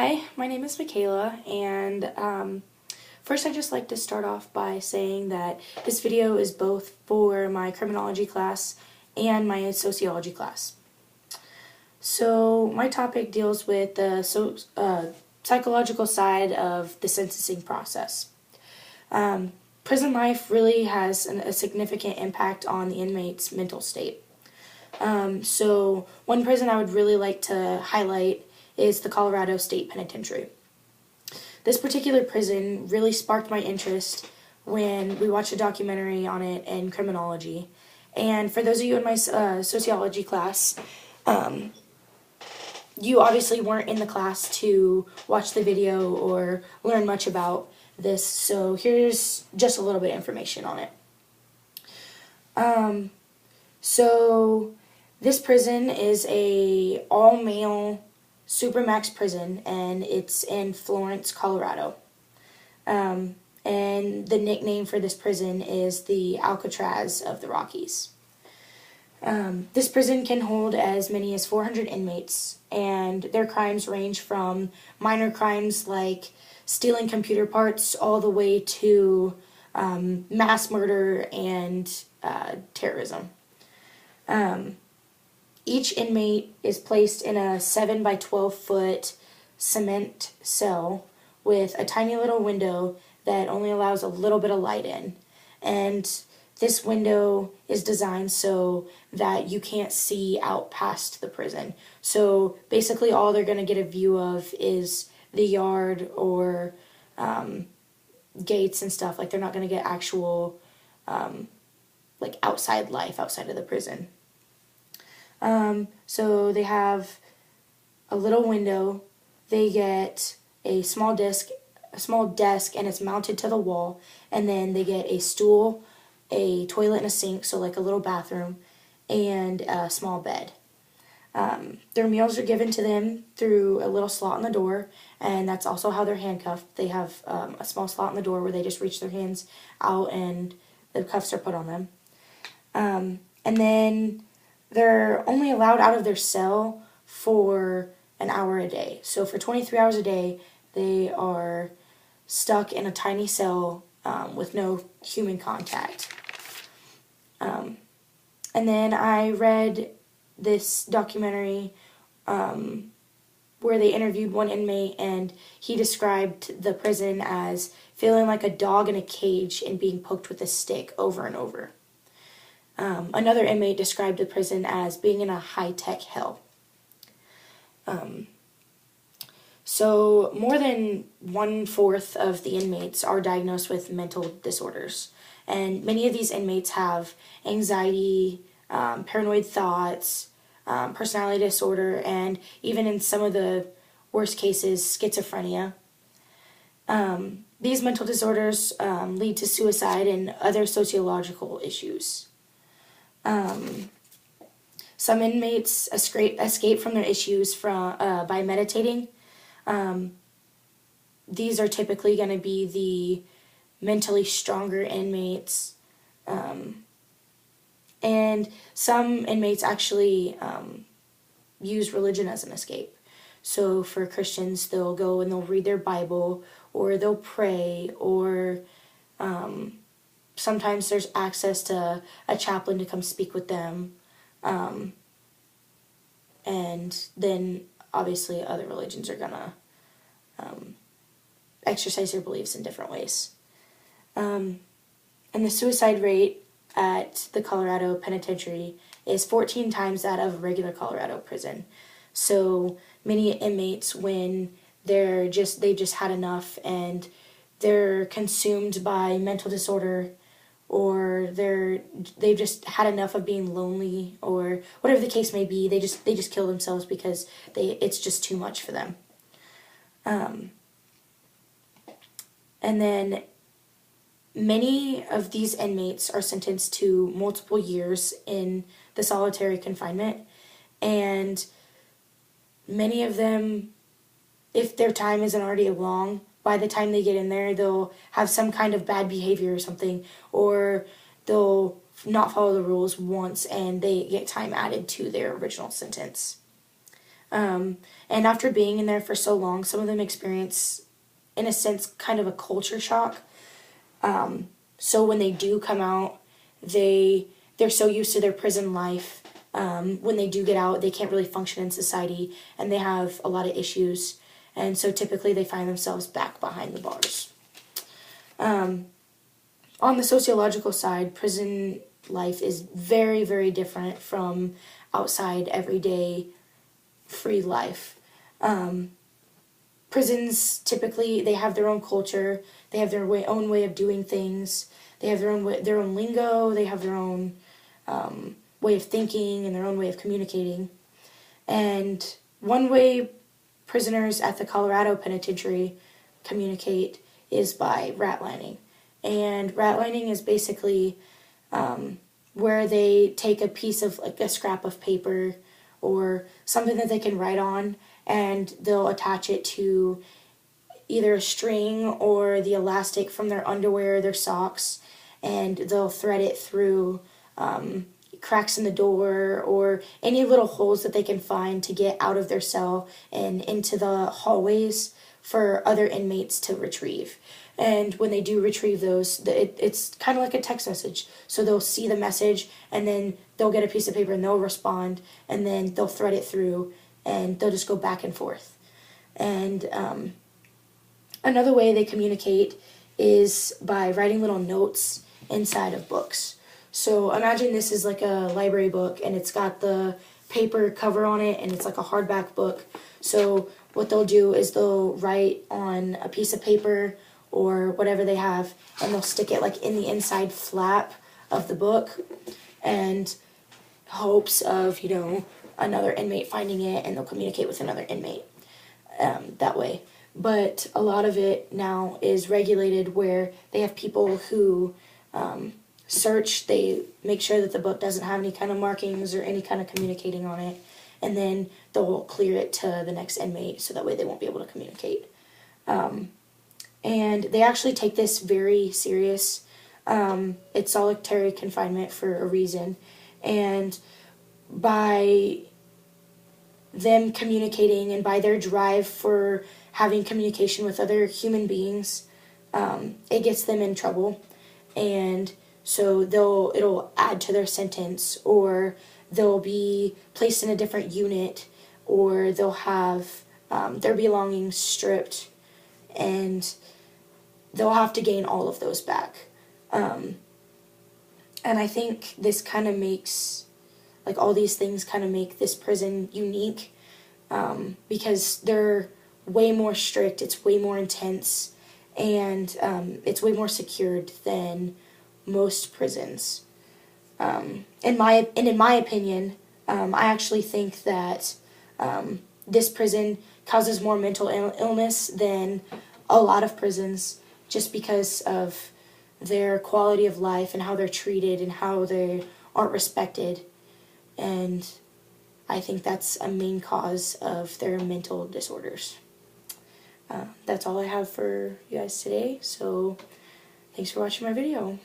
Hi, my name is Michaela, and first I'd just like to start off by saying that this video is both for my criminology class and my sociology class. So my topic deals with the psychological side of the sentencing process. Prison life really has a significant impact on the inmate's mental state. So one prison I would really like to highlight is the Colorado State Penitentiary. This particular prison really sparked my interest when we watched a documentary on it in Criminology. And for those of you in my sociology class, you obviously weren't in the class to watch the video or learn much about this, so here's just a little bit of information on it. So this prison is a all-male supermax prison, and it's in Florence, Colorado. And the nickname for this prison is the Alcatraz of the Rockies. This prison can hold as many as 400 inmates, and their crimes range from minor crimes like stealing computer parts all the way to mass murder and terrorism. Each inmate is placed in a 7 by 12 foot cement cell with a tiny little window that only allows a little bit of light in. And this window is designed so that you can't see out past the prison. So basically all they're going to get a view of is the yard or gates and stuff. Like, they're not going to get actual like outside life outside of the prison. So they have a little window, they get a small desk, and it's mounted to the wall, and then they get a stool, a toilet and a sink, so like a little bathroom, and a small bed. Their meals are given to them through a little slot in the door, and that's also how they're handcuffed. They have a small slot in the door where they just reach their hands out and the cuffs are put on them. And then they're only allowed out of their cell for an hour a day. So for 23 hours a day, they are stuck in a tiny cell with no human contact. And then I read this documentary where they interviewed one inmate, and he described the prison as feeling like a dog in a cage and being poked with a stick over and over. Another inmate described the prison as being in a high-tech hell. So more than 1/4 of the inmates are diagnosed with mental disorders. And many of these inmates have anxiety, paranoid thoughts, personality disorder, and even in some of the worst cases, schizophrenia. These mental disorders lead to suicide and other sociological issues. Some inmates escape from their issues by meditating. These are typically going to be the mentally stronger inmates. And some inmates actually use religion as an escape. So for Christians, they'll go and they'll read their Bible, or they'll pray, or sometimes there's access to a chaplain to come speak with them. And then obviously other religions are gonna exercise their beliefs in different ways. And the suicide rate at the Colorado Penitentiary is 14 times that of a regular Colorado prison. So many inmates, when they've just had enough and they're consumed by mental disorder, or they've just had enough of being lonely, or whatever the case may be, they just kill themselves because it's just too much for them. And then many of these inmates are sentenced to multiple years in the solitary confinement, and many of them, if their time isn't already long, by the time they get in there, they'll have some kind of bad behavior or something, or they'll not follow the rules once and they get time added to their original sentence. And after being in there for so long, some of them experience, in a sense, kind of a culture shock. So when they do come out, they're so used to their prison life. When they do get out, they can't really function in society, and they have a lot of issues. And so typically they find themselves back behind the bars. On the sociological side, prison life is very, very different from outside, everyday, free life. Prisons typically, they have their own culture, they have their own way of doing things, they have their own lingo, they have their own way of thinking and their own way of communicating. And one way prisoners at the Colorado Penitentiary communicate is by ratlining. And ratlining is basically where they take a piece of, like, a scrap of paper or something that they can write on, and they'll attach it to either a string or the elastic from their underwear or their socks, and they'll thread it through cracks in the door or any little holes that they can find to get out of their cell and into the hallways for other inmates to retrieve. And when they do retrieve those, it's kind of like a text message. So they'll see the message, and then they'll get a piece of paper and they'll respond, and then they'll thread it through, and they'll just go back and forth. And another way they communicate is by writing little notes inside of books. So imagine this is like a library book, and it's got the paper cover on it, and it's like a hardback book. So what they'll do is they'll write on a piece of paper or whatever they have, and they'll stick it like in the inside flap of the book, and hopes of, another inmate finding it, and they'll communicate with another inmate that way. But a lot of it now is regulated, where they have people who search, they make sure that the book doesn't have any kind of markings or any kind of communicating on it, and then they'll clear it to the next inmate, so that way they won't be able to communicate. And they actually take this very serious. It's solitary confinement for a reason. And by them communicating and by their drive for having communication with other human beings, it gets them in trouble. And so it'll add to their sentence, or they'll be placed in a different unit, or they'll have their belongings stripped, and they'll have to gain all of those back. And I think this kind of makes, like, all these things kind of make this prison unique, because they're way more strict, it's way more intense, and it's way more secured than most prisons. In my opinion, I actually think that this prison causes more mental illness than a lot of prisons, just because of their quality of life and how they're treated and how they aren't respected. And I think that's a main cause of their mental disorders. That's all I have for you guys today, so thanks for watching my video.